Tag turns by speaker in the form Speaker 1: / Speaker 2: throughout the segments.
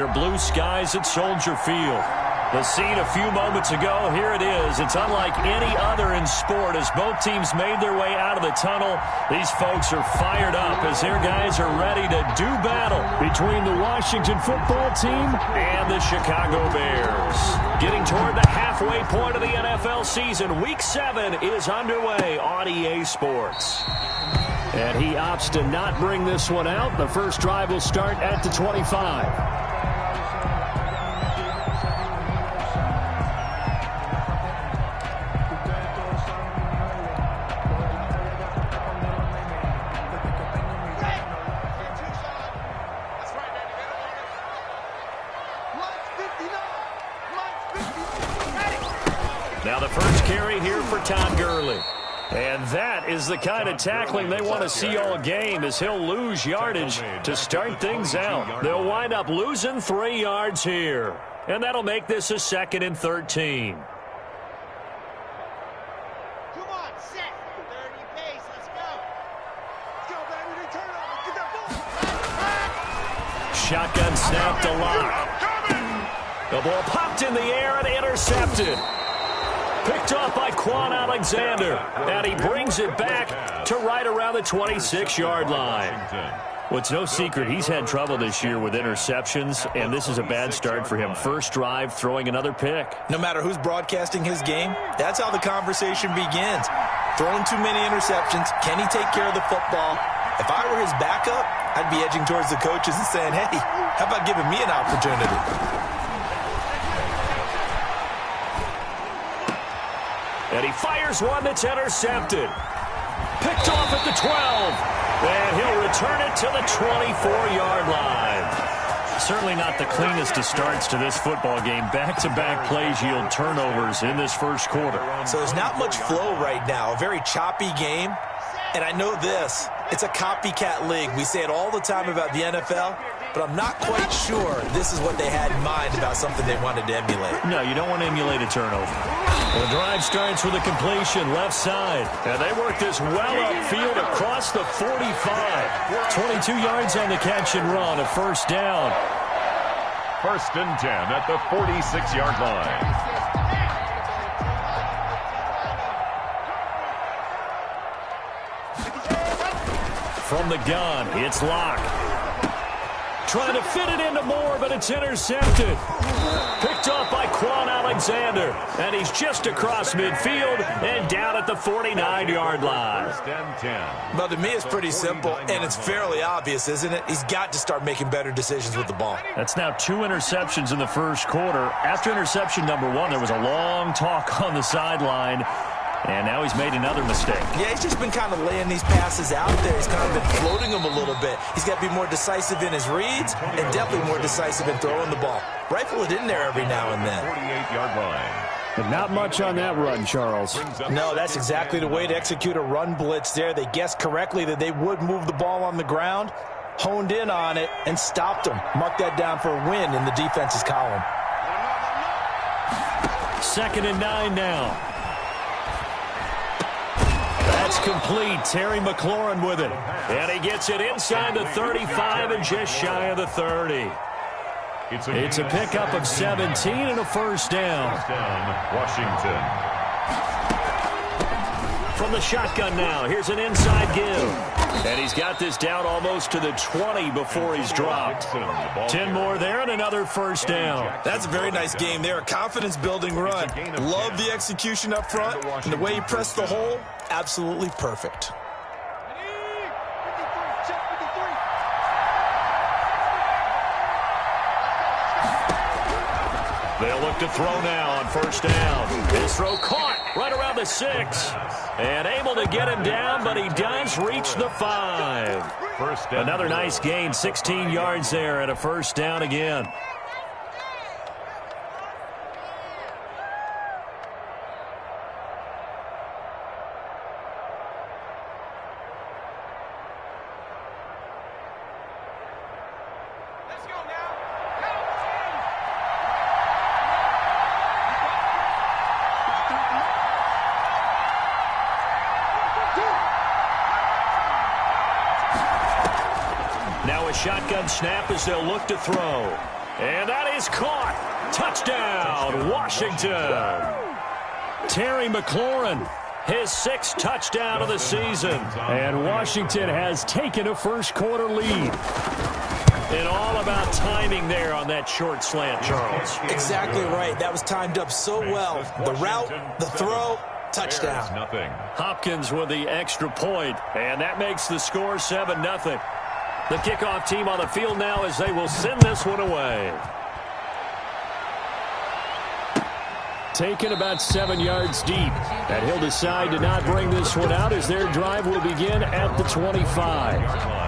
Speaker 1: Blue skies at Soldier Field. The scene a few moments ago, here it is. It's unlike any other in sport as both teams made their way out of the tunnel. These folks are fired up as their guys are ready to do battle between the Washington football team and the Chicago Bears. Getting toward the halfway point of the NFL season, Week 7 is underway on EA Sports. And he opts to not bring this one out. The first drive will start at the 25. Now the first carry here for Todd Gurley. And that is the kind of tackling they want to see all game as he'll lose yardage to start things out. They'll wind up losing 3 yards here. And that'll make this a 2nd and 13.
Speaker 2: Come on, set. 30 pace. Let's go. Let's go, baby. Turn over. Get that ball.
Speaker 1: Shotgun snap to Lock. The ball popped in the air and intercepted. Picked off by Quan Alexander. And he brings it back to right around the 26-yard line. Well, it's no secret he's had trouble this year with interceptions, and this is a bad start for him. First drive, throwing another pick.
Speaker 3: No matter who's broadcasting his game, that's how the conversation begins. Throwing too many interceptions. Can he take care of the football? If I were his backup, I'd be edging towards the coaches and saying, hey, how about giving me an opportunity?
Speaker 1: And he fires one that's intercepted. Picked off at the 12. And he'll return it to the 24-yard line. Certainly not the cleanest of starts to this football game. Back-to-back plays yield turnovers in this first quarter.
Speaker 3: So there's not much flow right now. A very choppy game. And I know this. It's a copycat league. We say it all the time about the NFL. But I'm not quite sure this is what they had in mind about something they wanted to emulate.
Speaker 1: No, you don't want to emulate a turnover. The drive starts with a completion left side. And they work this well upfield across the 45. 22 yards on the catch and run, a first down.
Speaker 4: 1st and 10 at the 46-yard line.
Speaker 1: From the gun, it's Lock. Trying to fit it into Moore, but it's intercepted. Picked off by Quan Alexander. And he's just across midfield and down at the 49-yard line.
Speaker 4: 1st and 10.
Speaker 3: Well, to me, it's pretty simple, and it's fairly obvious, isn't it? He's got to start making better decisions with the ball.
Speaker 1: That's now 2 interceptions in the first quarter. After interception number 1, there was a long talk on the sideline. And now he's made another mistake.
Speaker 3: Yeah, he's just been kind of laying these passes out there. He's kind of been floating them a little bit. He's got to be more decisive in his reads and definitely more decisive in throwing the ball. Rifle it in there every now and then.
Speaker 4: 48-yard line.
Speaker 5: But not much on that run, Charles.
Speaker 3: No, that's exactly the way to execute a run blitz there. They guessed correctly that they would move the ball on the ground, honed in on it, and stopped them. Mark that down for a win in the defense's column.
Speaker 1: 2nd and 9 now. That's complete. Terry McLaurin with it. And he gets it inside the 35 and just shy of the 30. It's a pickup of 17 and a first down.
Speaker 4: Washington.
Speaker 1: From the shotgun now, here's an inside give. And he's got this down almost to the 20 before he's dropped. 10 more there and another first down.
Speaker 3: That's a very nice game there. A confidence-building run. Love the execution up front. And the way he pressed the hole, absolutely perfect.
Speaker 1: They'll look to throw now on first down. His throw caught right around the 6. And able to get him down, but he does reach the 5. Another nice gain, 16 yards there and a first down again. Now a shotgun snap as they'll look to throw. And is caught. Touchdown, Washington. Terry McLaurin, his 6th touchdown of the season. And Washington has taken a first-quarter lead. And all about timing there on that short slant, Charles.
Speaker 3: Exactly right. That was timed up so well. The route, the throw, touchdown.
Speaker 1: Hopkins with the extra point, and that makes the score 7-0. The kickoff team on the field now as they will send this one away. Taken about 7 yards deep. And he'll decide to not bring this one out as their drive will begin at the 25.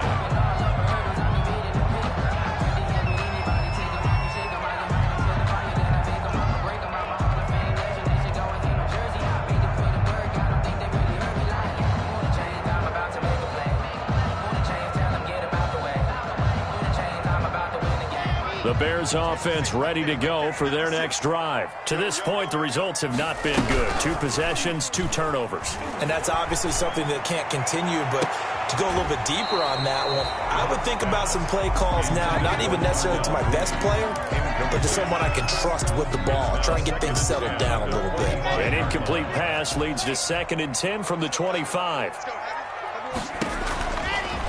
Speaker 1: The Bears offense ready to go for their next drive. To this point, the results have not been good. 2 possessions, 2 turnovers.
Speaker 3: And that's obviously something that can't continue, but to go a little bit deeper on that one, I would think about some play calls now, not even necessarily to my best player, but to someone I can trust with the ball. Try and get things settled down a little bit.
Speaker 1: An incomplete pass leads to 2nd and 10 from the 25.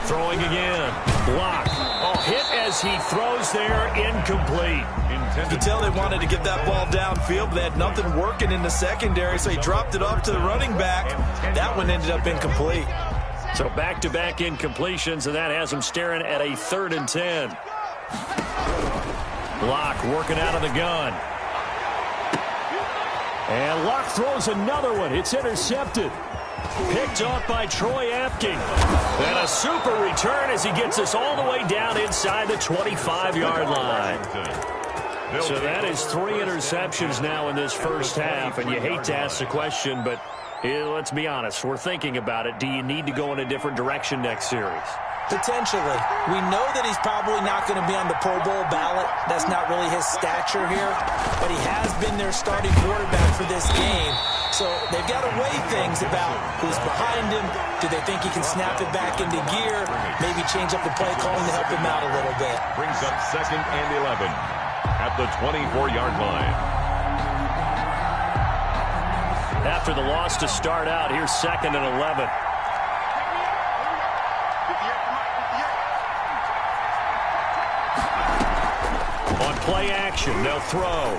Speaker 1: Throwing again. Block. Oh, hit as he throws there. Incomplete.
Speaker 3: You can tell they wanted to get that ball downfield, but they had nothing working in the secondary, so he dropped it off to the running back. That one ended up incomplete.
Speaker 1: So back-to-back incompletions, and that has him staring at a 3rd and 10. Locke working out of the gun. And Locke throws another one. It's intercepted. Picked off by Troy Apking. And a super return as he gets us all the way down inside the 25-yard line. So that is 3 interceptions now in this first half. And you hate to ask the question, but let's be honest. We're thinking about it. Do you need to go in a different direction next series?
Speaker 3: Potentially. We know that he's probably not going to be on the Pro Bowl ballot. That's not really his stature here. But he has been their starting quarterback for this game. So they've got to weigh things about who's behind him. Do they think he can snap it back into gear? Maybe change up the play calling to help him out a little bit.
Speaker 4: Brings up 2nd and 11 at the 24-yard line.
Speaker 1: After the loss to start out, here's 2nd and 11. On play action, they'll throw.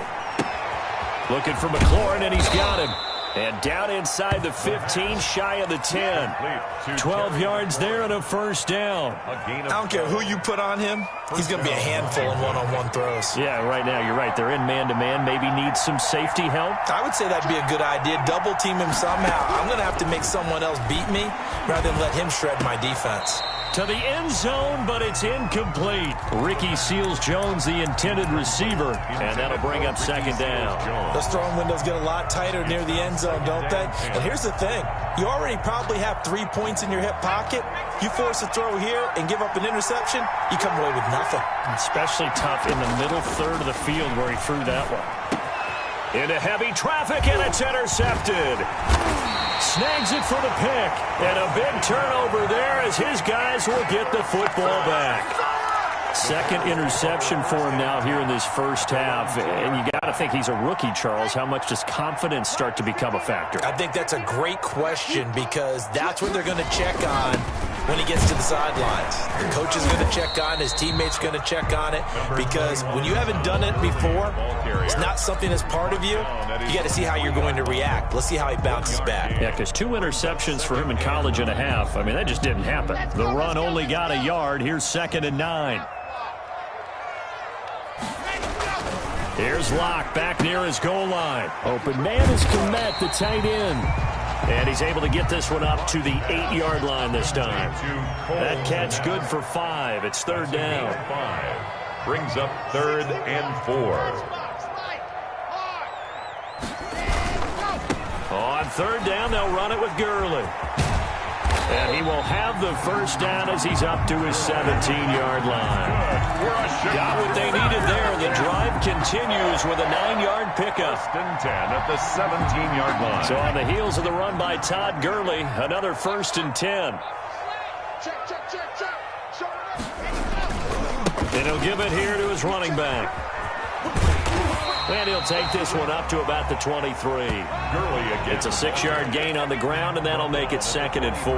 Speaker 1: Looking for McLaurin, and he's got him. And down inside the 15, shy of the 10. 12 yards there and a first down.
Speaker 3: I don't care who you put on him. He's going to be a handful in one-on-one throws.
Speaker 1: Yeah, right now, you're right. They're in man-to-man. Maybe needs some safety help.
Speaker 3: I would say that'd be a good idea. Double team him somehow. I'm going to have to make someone else beat me rather than let him shred my defense.
Speaker 1: To the end zone, but it's incomplete. Ricky Seals-Jones, the intended receiver, and that'll bring up 2nd down.
Speaker 3: Those throwing windows get a lot tighter near the end zone, don't they? And here's the thing. You already probably have 3 points in your hip pocket. You force a throw here and give up an interception, you come away with nothing.
Speaker 1: Especially tough in the middle third of the field where he threw that one. Into heavy traffic, and it's intercepted. Snags it for the pick, and a big turnover there as his guys will get the football back. 2nd interception for him now here in this first half, and you got to think he's a rookie, Charles. How much does confidence start to become a factor?
Speaker 3: I think that's a great question because that's what they're going to check on when he gets to the sidelines. The coach is going to check on, his teammates are going to check on it, because when you haven't done it before, it's not something that's part of you. You got to see how you're going to react. Let's see how he bounces back.
Speaker 1: Yeah, because 2 interceptions for him in college and a half. I mean, that just didn't happen. The run only got a yard. Here's 2nd and 9. Here's Locke back near his goal line. Open man is Komet, the tight end. And he's able to get this one up to the 8-yard line this time. That catch good for 5. It's 3rd down.
Speaker 4: 5 brings up 3rd and 4.
Speaker 1: On 3rd down, they'll run it with Gurley. And he will have the first down as he's up to his 17-yard line. Got what they needed there. The drive continues with a 9-yard pickup.
Speaker 4: 1st and 10 at the 17-yard line.
Speaker 1: So on the heels of the run by Todd Gurley, another 1st and 10. And he'll give it here to his running back. And he'll take this one up to about the 23. It's a 6-yard gain on the ground, and that'll make it 2nd and 4.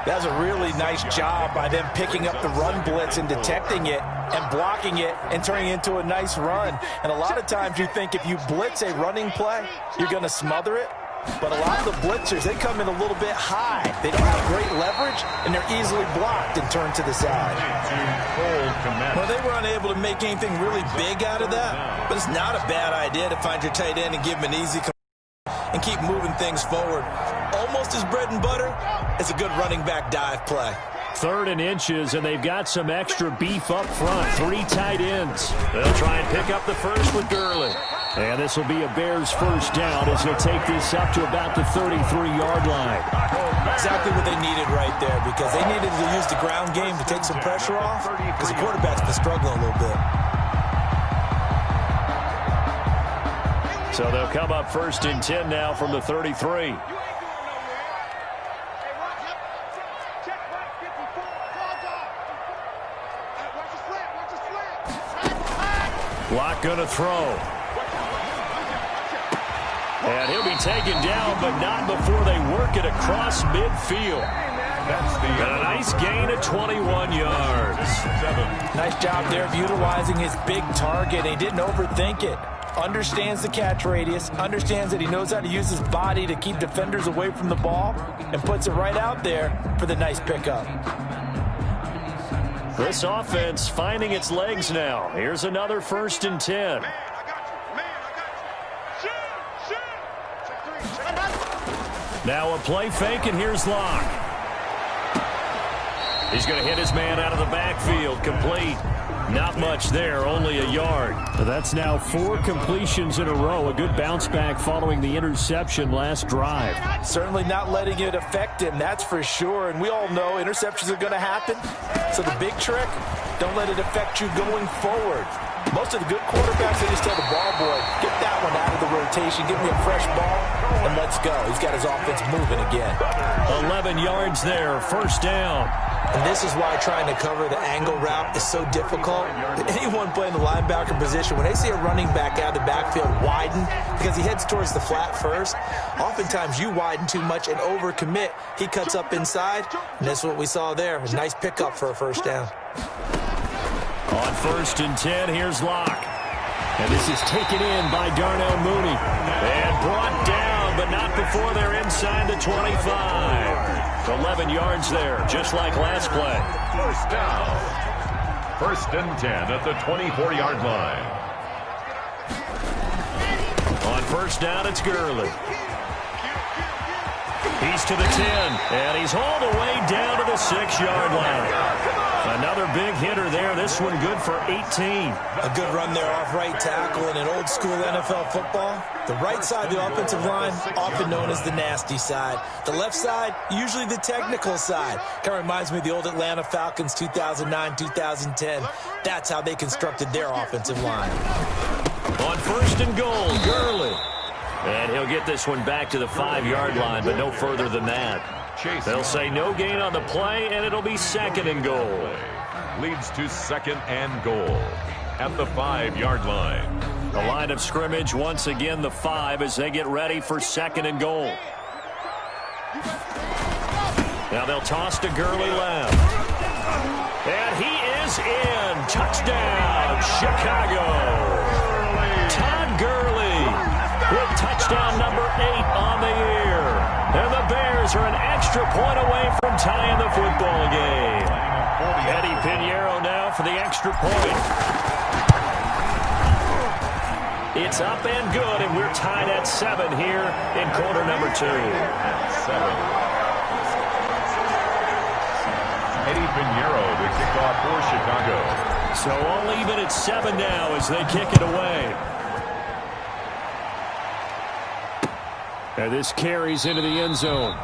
Speaker 3: That's a really nice job by them picking up the run blitz and detecting it and blocking it and turning it into a nice run. And a lot of times you think if you blitz a running play, you're going to smother it. But a lot of the blitzers, they come in a little bit high. They don't have great leverage, and they're easily blocked and turned to the side. Well, they were unable to make anything really big out of that, but it's not a bad idea to find your tight end and give him an easy and keep moving things forward. Almost as bread and butter as a good running back dive play.
Speaker 1: 3rd and inches, and they've got some extra beef up front. 3 tight ends. They'll try and pick up the first with Gurley. And this will be a Bears first down as he'll take this up to about the 33-yard line.
Speaker 3: Exactly what they needed right there, because they needed to use the ground game to take some pressure off, because the quarterback's been struggling a little bit.
Speaker 1: So they'll come up 1st and 10 now from the 33. Block going to throw. And he'll be taken down, but not before they work it across midfield. And a nice gain of 21 yards.
Speaker 3: Nice job there of utilizing his big target. He didn't overthink it. Understands the catch radius, understands that he knows how to use his body to keep defenders away from the ball, and puts it right out there for the nice pickup.
Speaker 1: This offense finding its legs now. Here's another 1st and 10. Now a play fake, and here's Locke. He's going to hit his man out of the backfield. Complete. Not much there, only a yard. That's now 4 completions in a row. A good bounce back following the interception last drive.
Speaker 3: Certainly not letting it affect him, that's for sure. And we all know interceptions are going to happen. So the big trick, don't let it affect you going forward. Most of the good quarterbacks, they just tell the ball boy, get that one out of the rotation, give me a fresh ball, and let's go. He's got his offense moving again.
Speaker 1: 11 yards there, 1st down.
Speaker 3: And this is why trying to cover the angle route is so difficult. Anyone playing the linebacker position, when they see a running back out of the backfield widen, because he heads towards the flat first, oftentimes you widen too much and overcommit. He cuts up inside, and that's what we saw there. A nice pickup for a 1st down.
Speaker 1: On 1st and 10, here's Locke. And this is taken in by Darnell Mooney. And brought down, but not before they're inside the 25. 11 yards there, just like last play.
Speaker 4: 1st down. 1st and 10 at the 24-yard line.
Speaker 1: On 1st down, it's Gurley. He's to the 10, and he's all the way down to the 6-yard line. Another big hitter there. This one good for 18.
Speaker 3: A good run there off right tackle in an old school NFL football. The right side of the offensive line, often known as the nasty side. The left side, usually the technical side. Kind of reminds me of the old Atlanta Falcons 2009, 2010. That's how they constructed their offensive line.
Speaker 1: On 1st and goal, Gurley. And he'll get this one back to the 5-yard line, but no further than that. They'll say no gain on the play, and it'll be 2nd and goal.
Speaker 4: Leads to 2nd and goal at the 5-yard line.
Speaker 1: The line of scrimmage, once again, the 5 as they get ready for 2nd and goal. Now they'll toss to Gurley left. And he is in. Touchdown, Chicago. Todd Gurley with touchdown number 8 on the year. And the Bears are an extra point away from tying the football game. Eddie Pinheiro now for the extra point. It's up and good, and we're tied at 7 here in quarter number 2.
Speaker 4: 7. Eddie Pinheiro, the kickoff for Chicago.
Speaker 1: So all even at 7 now as they kick it away. And this carries into the end zone.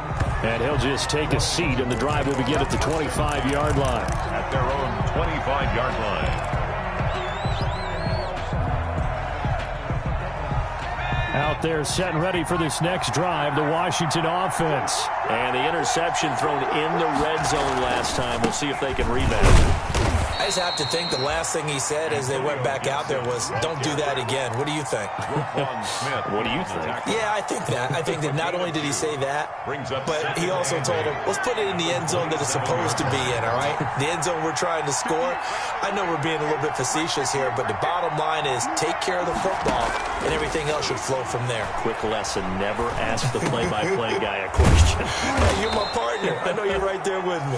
Speaker 1: And he'll just take a seat, and the drive will begin at the 25-yard line.
Speaker 4: At their own 25-yard line.
Speaker 1: Out there set and ready for this next drive, the Washington offense. And the interception thrown in the red zone last time. We'll see if they can rebound.
Speaker 3: I I just have to think the last thing he said as they went back out there was, don't do that again. What do you think?
Speaker 1: What do you think?
Speaker 3: Yeah, I think that. I think that not only did he say that, but he also told him, let's put it in the end zone that it's supposed to be in, all right? The end zone we're trying to score. I know we're being a little bit facetious here, but the bottom line is take care of the football, and everything else should flow from there.
Speaker 1: Quick lesson, never ask the play-by-play guy a question.
Speaker 3: Hey, you're my partner. I know you're right there with me.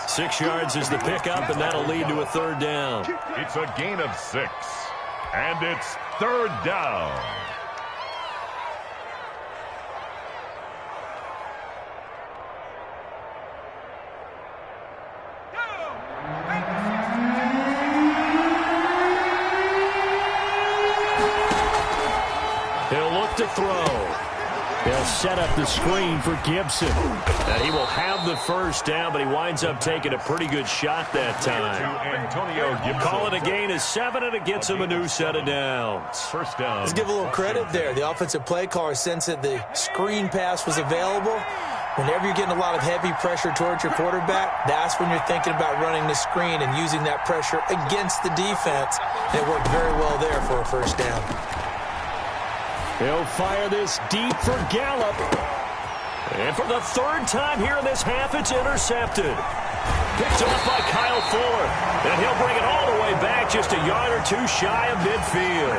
Speaker 1: 6 yards is the pickup, and that'll lead to a third down.
Speaker 4: It's a gain of 6, and it's third down.
Speaker 1: He'll look to throw. They'll set up the screen for Gibson. And he will have the first down, but he winds up taking a pretty good shot that time. Call it a gain of 7, and it gets him a new set of downs.
Speaker 4: First down.
Speaker 3: Let's give a little credit there. The offensive play caller sensed that the screen pass was available. Whenever you're getting a lot of heavy pressure towards your quarterback, that's when you're thinking about running the screen and using that pressure against the defense. And it worked very well there for a first down.
Speaker 1: He'll fire this deep for Gallup. And for the third time here in this half, it's intercepted. Picked off by Kyle Fuller. And he'll bring it all the way back just a yard or two shy of midfield.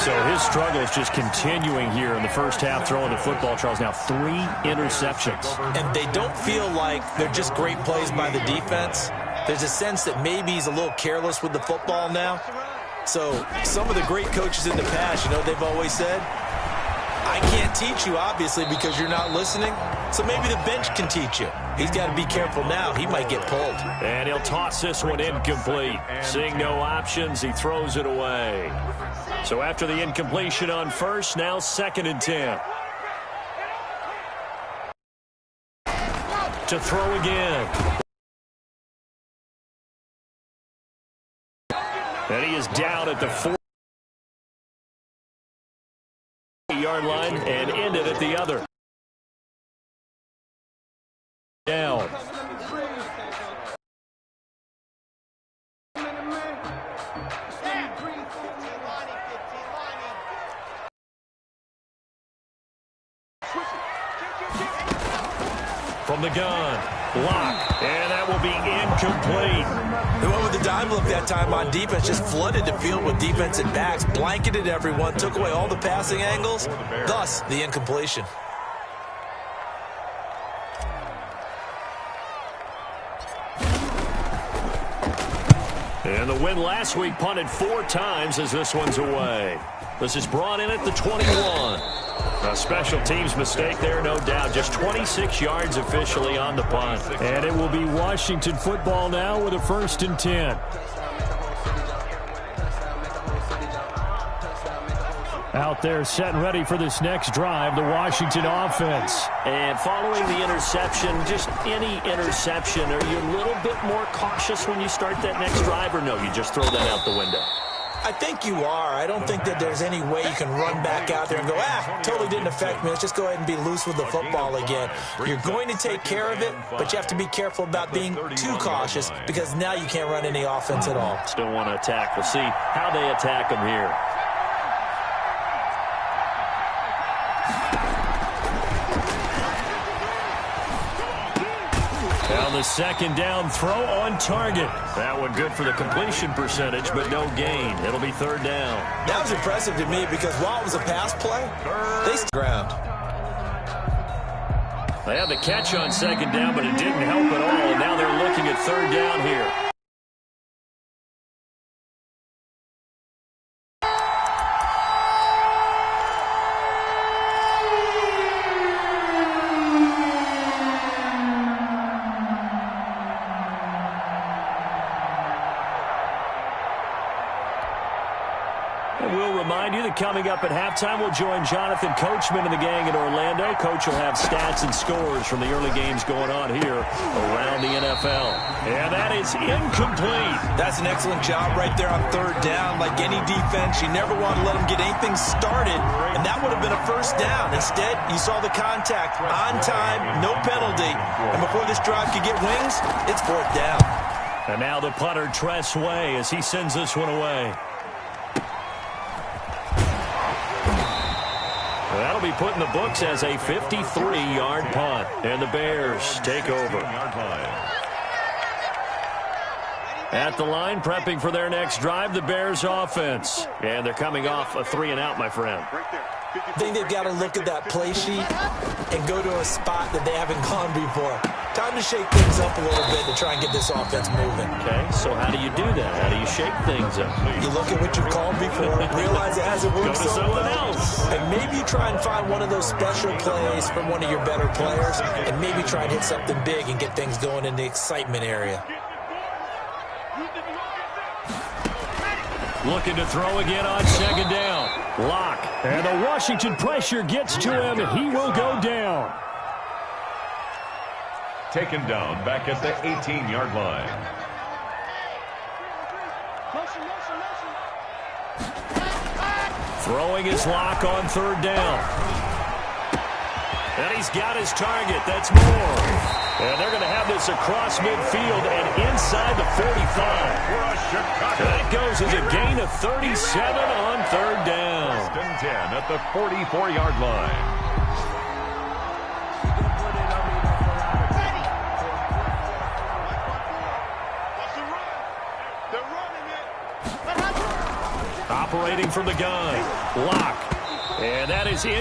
Speaker 1: So his struggle is just continuing here in the first half throwing the football, Charles. Now 3 interceptions.
Speaker 3: And they don't feel like they're just great plays by the defense. There's a sense that maybe he's a little careless with the football now. So some of the great coaches in the past, you know, they've always said, I can't teach you, obviously, because you're not listening. So maybe the bench can teach you. He's got to be careful now. He might get pulled.
Speaker 1: And he'll toss this one incomplete. Seeing no options, he throws it away. So after the incompletion on first, now 2nd and 10. To throw again. And he is down at the 40-yard line and ended at the other. Down. From the gun, block, and that will be incomplete.
Speaker 3: The one with the dime look that time on defense just flooded the field with defensive backs, blanketed everyone, took away all the passing angles, thus the incompletion.
Speaker 1: And the win last week punted 4 times as this one's away. This is brought in at the 21. A special teams mistake there, no doubt. Just 26 yards officially on the punt.
Speaker 5: And it will be Washington football now with a 1st and 10. Out there set and ready for this next drive, the Washington offense.
Speaker 1: And following the interception, just any interception, are you a little bit more cautious when you start that next drive, or no, you just throw that out the window?
Speaker 3: I think you are. I don't think that there's any way you can run back out there and go, totally didn't affect me. Let's just go ahead and be loose with the football again. You're going to take care of it, but you have to be careful about being too cautious because now you can't run any offense at all.
Speaker 1: Still want to attack. We'll see how they attack them here. Now the 2nd down throw on target. That one good for the completion percentage, but no gain. It'll be 3rd down.
Speaker 3: That was impressive to me because while it was a pass play, they stayed ground.
Speaker 1: They had the catch on 2nd down, but it didn't help at all, and now they're looking at 3rd down here. Coming up at halftime, we'll join Jonathan Coachman and the gang in Orlando. Coach will have stats and scores from the early games going on here around the NFL. And that is incomplete.
Speaker 3: That's an excellent job right there on 3rd down. Like any defense, you never want to let them get anything started, and that would have been a 1st down. Instead, you saw the contact on time, no penalty, and before this drive could get wings, it's 4th down.
Speaker 1: And now the punter, Tress Way, as he sends this one away. That'll be put in the books as a 53-yard punt. And the Bears take over. At the line, prepping for their next drive, the Bears offense. And they're coming off a 3-and-out, my friend.
Speaker 3: I think they've got to look at that play sheet and go to a spot that they haven't gone before. Time to shake things up a little bit to try and get this offense moving.
Speaker 1: Okay, so how do you do that? How do you shake things up?
Speaker 3: You look at what you called before, realize it hasn't worked so
Speaker 1: someone
Speaker 3: well,
Speaker 1: else.
Speaker 3: and maybe try and find one of those special plays from one of your better players, and maybe try and hit something big and get things going in the excitement area.
Speaker 1: Looking to throw again on second down. Lock.
Speaker 5: And the Washington pressure gets to him. He will go down.
Speaker 4: Taken down back at the 18-yard line.
Speaker 1: Throwing his Lock on third down. And he's got his target. That's more. And they're going to have this across midfield and inside the 45. That goes as a gain of 37 on third down.
Speaker 4: First and 10 at the 44-yard line.
Speaker 1: Operating from the gun. Lock. And that is in.